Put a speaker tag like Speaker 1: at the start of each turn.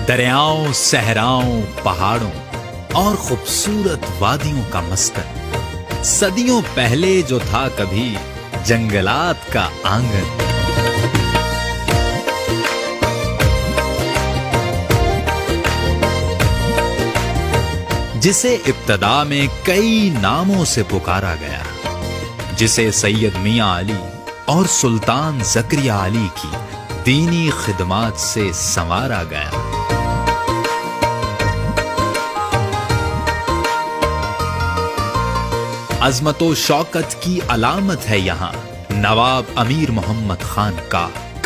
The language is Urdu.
Speaker 1: دریاؤں، صحراؤں، پہاڑوں اور خوبصورت وادیوں کا مسکن، صدیوں پہلے جو تھا کبھی جنگلات کا آنگن۔ جسے ابتدا میں کئی ناموں سے پکارا گیا، جسے سید میاں علی اور سلطان زکریا علی کی دینی خدمات سے سنوارا گیا۔ عظمت و شوکت کی علامت ہے یہاں نواب امیر محمد خان کا